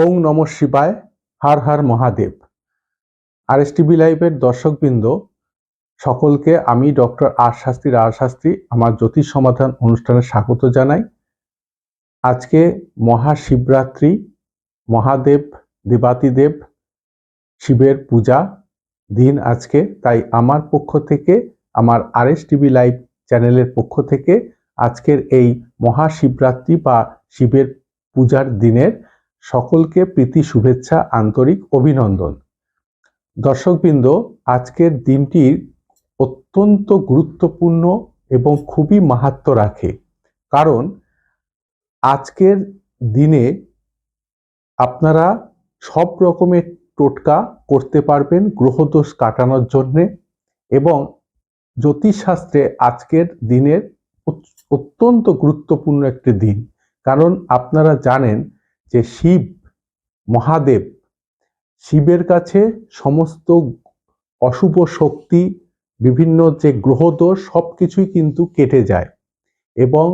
ওং নম শিবায়, হর হর মহাদেব। RSTV লাইভের দর্শকবৃন্দ সকলকে আমি ডক্টর আর শাস্ত্রী আমার জ্যোতিষ সমাধান অনুষ্ঠানে স্বাগত জানাই। আজকে মহাশিবরাত্রি, মহাদেব দেবাদিদেব শিবের পূজা দিন আজকে, তাই আমার পক্ষ থেকে, আমার RSTV লাইভ চ্যানেলের পক্ষ থেকে আজকের এই মহাশিবরাত্রি বা শিবের পূজার দিনের সকলকে প্রীতি শুভেচ্ছা, আন্তরিক অভিনন্দন। দর্শকবৃন্দ, আজকের দিনটি অত্যন্ত গুরুত্বপূর্ণ এবং খুবই মাহাত্ম্য রাখে, কারণ আজকের দিনে আপনারা সব রকমের টোটকা করতে পারবেন গ্রহদোষ কাটানোর জন্যে, এবং জ্যোতিষশাস্ত্রে আজকের দিনের অত্যন্ত গুরুত্বপূর্ণ একটি দিন। কারণ আপনারা জানেন যে শিব মহাদেব, শিবের কাছে সমস্ত অশুভ শক্তি, বিভিন্ন যে গ্রহদোষ সবকিছুই কিন্তু কেটে যায়, এবং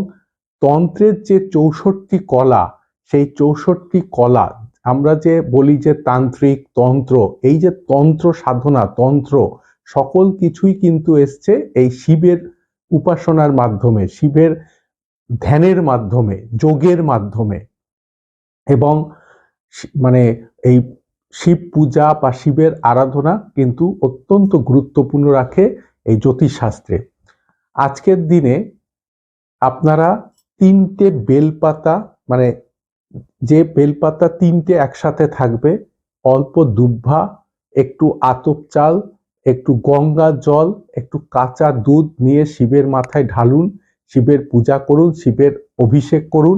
তন্ত্রের যে 64টি কলা, সেই 64টি কলা আমরা যে বলি যে তান্ত্রিক তন্ত্র, এই যে তন্ত্র সাধনা, তন্ত্র সকল কিছুই কিন্তু এসছে এই শিবের উপাসনার মাধ্যমে, শিবের ধ্যানের মাধ্যমে, যোগের মাধ্যমে। এবং এই শিব পূজা বা শিবের আরাধনা কিন্তু অত্যন্ত গুরুত্বপূর্ণ রাখে এই জ্যোতিষশাস্ত্রে। আজকের দিনে আপনারা 3টে বেলপাতা, যে বেলপাতা 3টে একসাথে থাকবে, অল্প দুব্বা, একটু আতপ চাল, একটু গঙ্গা জল, একটু কাঁচা দুধ নিয়ে শিবের মাথায় ঢালুন, শিবের পূজা করুন, শিবের অভিষেক করুন,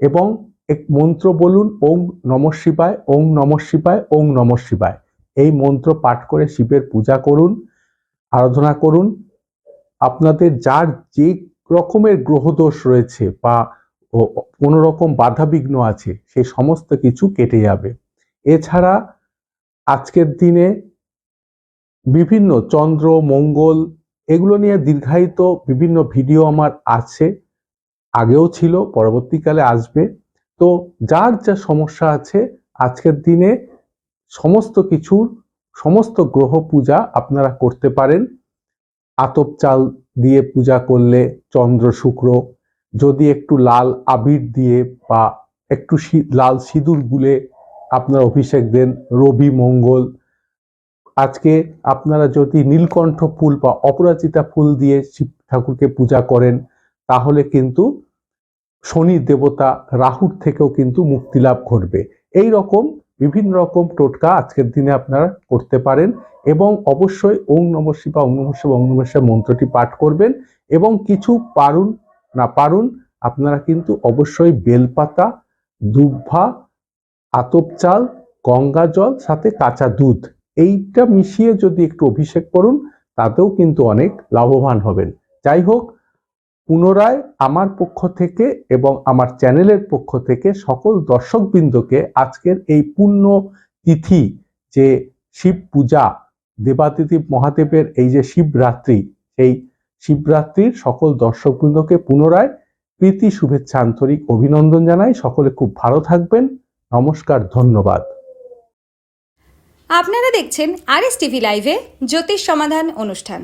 এবং এক মন্ত্র বলুন, ওং নমঃ শিবায়, ওং নমঃ শিবায়, ওং নমঃ শিবায়। এই মন্ত্র পাঠ করে শিবের পূজা করুন, আরাধনা করুন। আপনাদের যার যে রকমের গ্রহদোষ রয়েছে বা কোনো রকম বাধাবিঘ্ন আছে, সেই সমস্ত কিছু কেটে যাবে। এছাড়া আজকের দিনে বিভিন্ন চন্দ্র মঙ্গল এগুলো নিয়ে দীর্ঘায়িত বিভিন্ন ভিডিও আমার আছে, আগেও ছিল, পরবর্তীকালে আসবে। তো যার যা সমস্যা আছে, আজকের দিনে সমস্ত কিছুর, সমস্ত গ্রহ পূজা আপনারা করতে পারেন। আতপ চাল দিয়ে পূজা করলে চন্দ্র শুক্র, যদি একটু লাল আবির দিয়ে বা একটু লাল সিঁদুর গুলে আপনারা অভিষেক দেন, রবি মঙ্গল। আজকে আপনারা যদি নীলকণ্ঠ ফুল বা অপরাজিতা ফুল দিয়ে শিব ঠাকুরকে পূজা করেন, তাহলে কিন্তু শনি দেবতা রাহুর থেকেও কিন্তু মুক্তি লাভ ঘটবে। এই রকম বিভিন্ন রকম টোটকা আজকের দিনে আপনারা করতে পারেন, এবং অবশ্যই ওং নমঃ শিবায়, ওং নমঃ শিবায়, ওং নমঃ শিবায় মন্ত্রটি পাঠ করবেন। এবং কিছু পারুন না পারুন, আপনারা কিন্তু অবশ্যই বেলপাতা, দুব্বা, আতপ চাল, গঙ্গা জল, সাথে কাঁচা দুধ, এইটা মিশিয়ে যদি একটু অভিষেক করুন, তাতেও কিন্তু অনেক লাভবান হবেন। যাই হোক, পুনরায় আমার পক্ষ থেকে এবং আমার চ্যানেলের পক্ষ থেকে সকল দর্শকবৃন্দকে আজকের এই পুণ্য তিথি, যে শিব পূজা, দেবাদিদেব মহাদেবের এই যে শিবরাত্রি, সেই শিবরাত্রির সকল দর্শকবৃন্দকে পুনরায় প্রীতি শুভেচ্ছা, আন্তরিক অভিনন্দন জানাই। সকলে খুব ভালো থাকবেন। নমস্কার, ধন্যবাদ। আপনারা দেখছেন RSTV লাইভে জ্যোতিষ সমাধান অনুষ্ঠান।